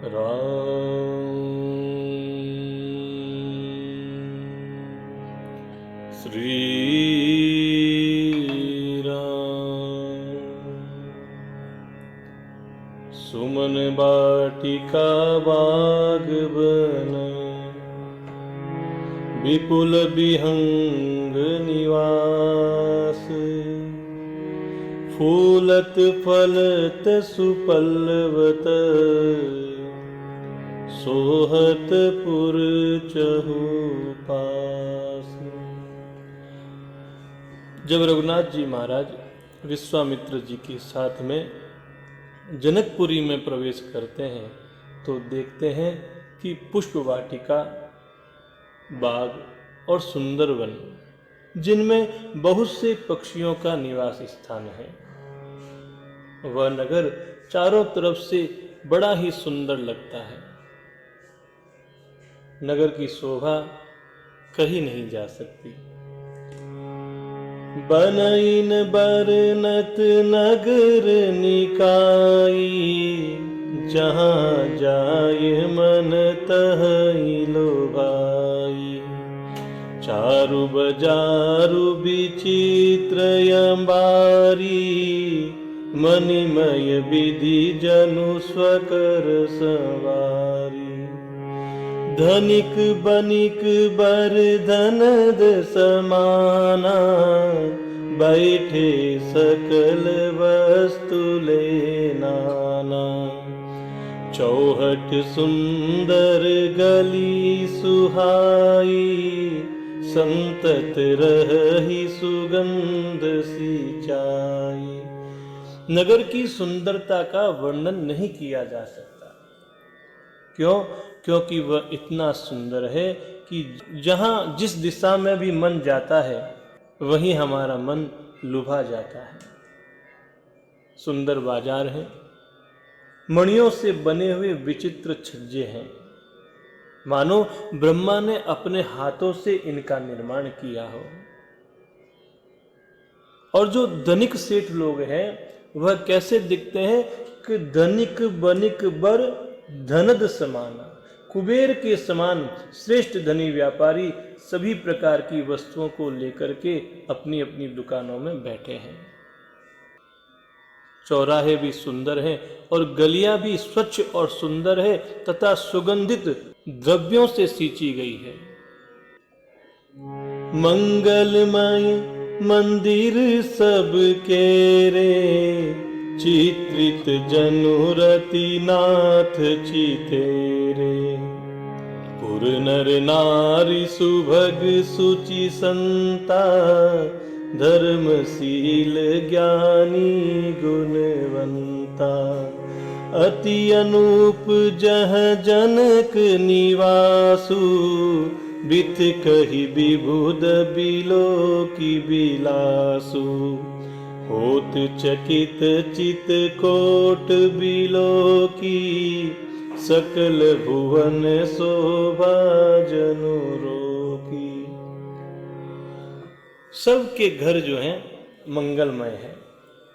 श्री राम। सुमन बाटिका बाग बन, विपुल विहंग निवास। फूलत फलत सुपल्लवत, सोहत पुर चहु पास। जब रघुनाथ जी महाराज विश्वामित्र जी के साथ में जनकपुरी में प्रवेश करते हैं तो देखते हैं कि पुष्प वाटिका, बाग और सुंदर वन, जिनमें बहुत से पक्षियों का निवास स्थान है। वह नगर चारों तरफ से बड़ा ही सुंदर लगता है। नगर की शोभा कहीं नहीं जा सकती। बनईन बरनत नगर निकाई, जहाँ जाय मन तहि लोभाई। चारु बजारु विचित्र अंबारी, मणिमय विधि जनु स्वकर सवारी। धनिक बनिक बर धनद समाना, बैठे सकल वस्तु ले नाना। चौहट सुंदर गली सुहाई, संतत रही सुगंध सिंचाई। नगर की सुंदरता का वर्णन नहीं किया जा सकता। क्यों? क्योंकि वह इतना सुंदर है कि जहाँ जिस दिशा में भी मन जाता है वहीं हमारा मन लुभा जाता है। सुंदर बाजार है, मणियों से बने हुए विचित्र छज्जे हैं, मानो ब्रह्मा ने अपने हाथों से इनका निर्माण किया हो। और जो धनिक सेठ लोग हैं वह कैसे दिखते हैं कि धनिक बनिक बर धनद समाना, कुबेर के समान श्रेष्ठ धनी व्यापारी सभी प्रकार की वस्तुओं को लेकर के अपनी अपनी दुकानों में बैठे हैं। चौराहे भी सुंदर हैं और गलियां भी स्वच्छ और सुंदर है तथा सुगंधित द्रव्यों से सींची गई है। मंगलमय मंदिर सब केरे, चित्रित जनुरति नाथ चितेरे। पुर नर नारी सुभग सुचि संता, धर्मशील ज्ञानी गुणवंता। अति अनूप जह जनक निवासु, बित कही विबुध बिलो की बिलासु। होत चकित चित कोट बिलो की, सकल भुवन शोभा जनु रोकी। सबके घर जो हैं मंगलमय है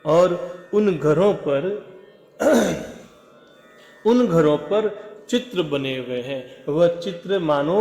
और उन घरों पर चित्र बने हुए हैं। वह चित्र मानो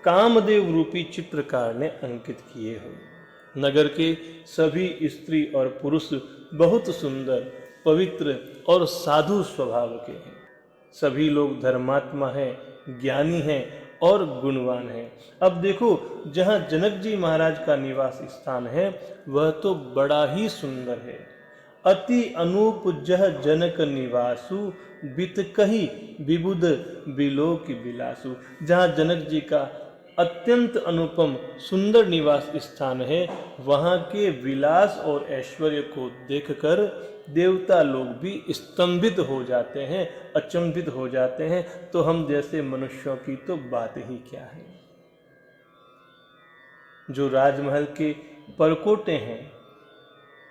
कामदेव रूपी चित्रकार ने अंकित किए हो। नगर के सभी स्त्री और पुरुष बहुत सुंदर, पवित्र और साधु स्वभाव के हैं। सभी लोग धर्मात्मा हैं, ज्ञानी हैं और गुणवान हैं। अब देखो, जहाँ जनक जी महाराज का निवास स्थान है वह तो बड़ा ही सुंदर है। अति अनूप जह जनक निवासु, बित कही विबुध बिलोक बिलासु। जहाँ जनक जी का अत्यंत अनुपम सुंदर निवास स्थान है, वहाँ के विलास और ऐश्वर्य को देखकर देवता लोग भी स्तंभित हो जाते हैं, अचंभित हो जाते हैं। तो हम जैसे मनुष्यों की तो बात ही क्या है। जो राजमहल के परकोटे हैं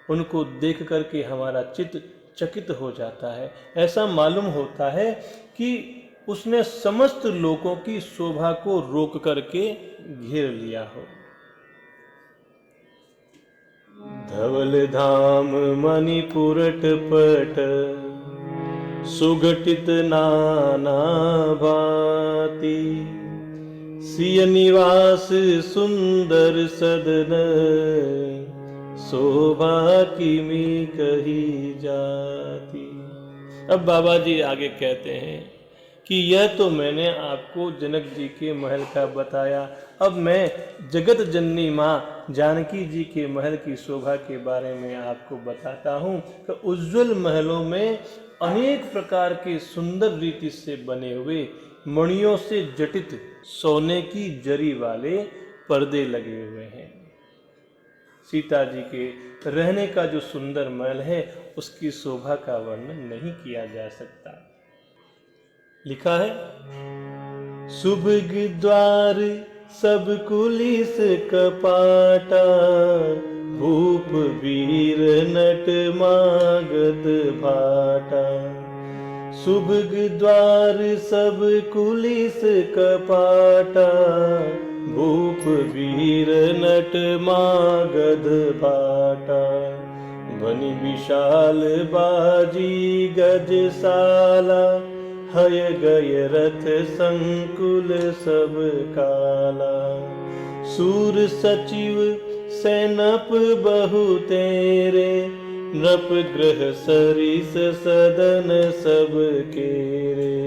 उनको देख करके हमारा चित्त चकित हो जाता है। ऐसा मालूम होता है कि उसने समस्त लोगों की शोभा को रोक करके घेर लिया हो। धवल धाम मणिपुरट पट, सुघटित नाना भांति, सिय निवास सुंदर सदन, शोभा किमी कही जाती। अब बाबा जी आगे कहते हैं कि यह तो मैंने आपको जनक जी के महल का बताया, अब मैं जगत जननी माँ जानकी जी के महल की शोभा के बारे में आपको बताता हूँ। तो उज्जवल महलों में अनेक प्रकार के सुंदर रीति से बने हुए मणियों से जटित सोने की जरी वाले पर्दे लगे हुए हैं। सीता जी के रहने का जो सुंदर महल है उसकी शोभा का वर्णन नहीं किया जा सकता। लिखा है, सुभग द्वार सब कुलिस कपाटा, भूप वीर नट मागध भाटा। सुभग द्वार सब कुलिस कपाटा, भूप वीर नट मागध भाटा। बनि विशाल बाजी गजसाला, हय गय रथ संकुल सब काला। सूर सचिव सैनप बहु तेरे, नृप ग्रह सरिस सदन सब केरे।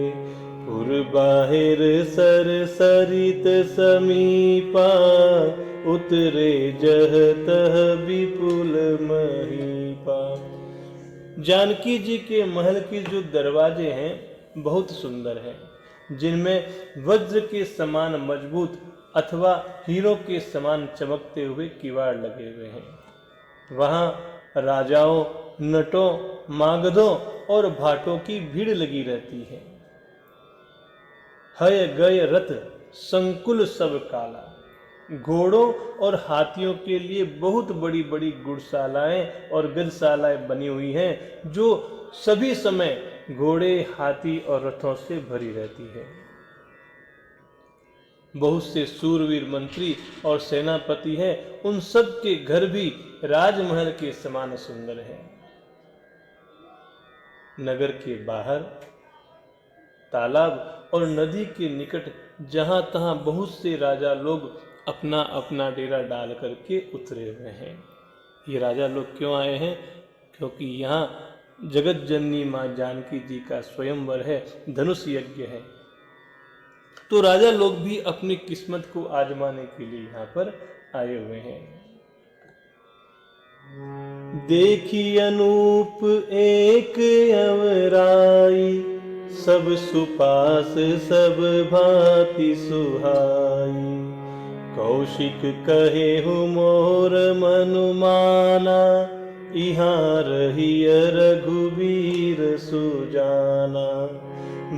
पुर बाहिर सर सरित समीपा, उतरे जह तह विपुल महीपा। जानकी जी के महल के जो दरवाजे हैं बहुत सुंदर हैं, जिनमें वज्र के समान मजबूत अथवा हीरों के समान चमकते हुए किवाड़ लगे हुए हैं। वहाँ राजाओं, नटों, मागधों और भाटों की भीड़ लगी रहती है। हय गय रथ संकुल सब काला, घोड़ों और हाथियों के लिए बहुत बड़ी बड़ी गुड़शालाएं और गजशालाएं बनी हुई हैं, जो सभी समय घोड़े, हाथी और रथों से भरी रहती है। बहुत से सूरवीर मंत्री और सेनापति हैं, उन सब के घर भी राजमहल के समान सुंदर हैं। नगर के बाहर तालाब और नदी के निकट जहां तहां बहुत से राजा लोग अपना अपना डेरा डाल करके उतरे हुए हैं। ये राजा लोग क्यों आए हैं? क्योंकि यहाँ जगत जननी माँ जानकी जी का स्वयंवर है, धनुष यज्ञ है। तो राजा लोग भी अपनी किस्मत को आजमाने के लिए यहाँ पर आए हुए हैं। देखी अनूप एक अवराई, सब सुपास सब भांति सुहाई। कौशिक कहे हु मोर मनुमाना, इहाँ रहिय रघुवीर सुजाना।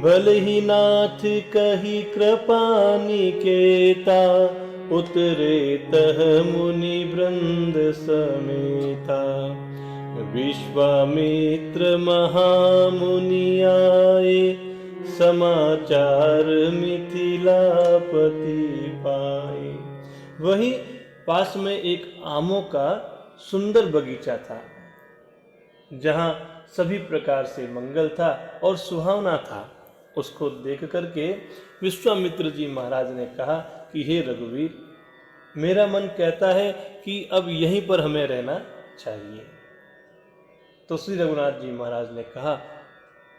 भल ही नाथ कही कृपा निकेता, उतरे तह मुनि वृंद समेता। विश्वामित्र महामुनि आए, समाचार मिथिलापति पाए। वहीं पास में एक आमों का सुंदर बगीचा था, जहां सभी प्रकार से मंगल था और सुहावना था। उसको देख करके विश्वामित्र जी महाराज ने कहा कि हे रघुवीर, मेरा मन कहता है कि अब यहीं पर हमें रहना चाहिए। तो श्री रघुनाथ जी महाराज ने कहा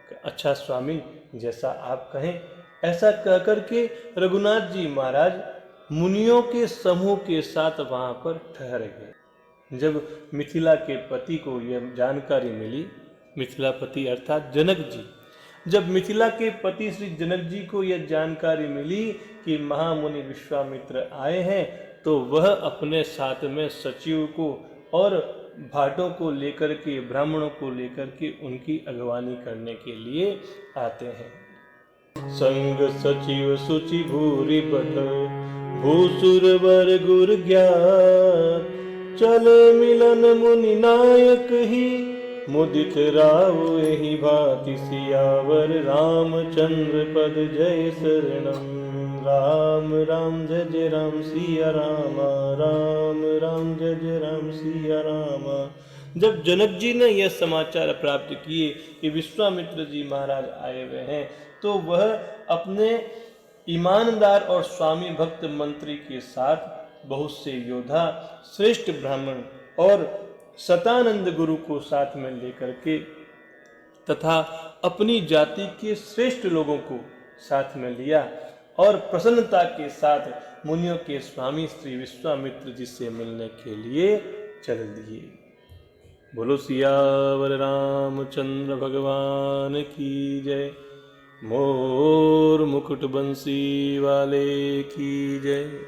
कि अच्छा स्वामी, जैसा आप कहें। ऐसा कहकर के रघुनाथ जी महाराज मुनियों के समूह के साथ वहां पर ठहर गए। जब मिथिला के पति को यह जानकारी मिली, मिथिलापति अर्थात जनक जी, जब मिथिला के पति श्री जनक जी को यह जानकारी मिली कि महामुनि विश्वामित्र आए हैं, तो वह अपने साथ में सचिव को और भाटों को लेकर के, ब्राह्मणों को लेकर के उनकी अगवानी करने के लिए आते हैं। संग सचिव सुचि भूरि पठ, भूसुर वर गुर ज्ञात। चल मिलन मुनि नायक ही, मुदित राव एहि भांति सियावर। रामचंद्र पद जय शरणम, राम राम जय जय राम सिया रामा। राम राम जय जय राम सिया रामा। जब जनक जी ने यह समाचार प्राप्त किए कि विश्वामित्र जी महाराज आए हुए हैं, तो वह अपने ईमानदार और स्वामी भक्त मंत्री के साथ बहुत से योद्धा, श्रेष्ठ ब्राह्मण और सतानंद गुरु को साथ में लेकर के तथा अपनी जाति के श्रेष्ठ लोगों को साथ में लिया और प्रसन्नता के साथ मुनियों के स्वामी श्री विश्वामित्र जी से मिलने के लिए चल दिए। बोलो सियावर रामचंद्र भगवान की जय। मोर मुकुट बंसी वाले की जय।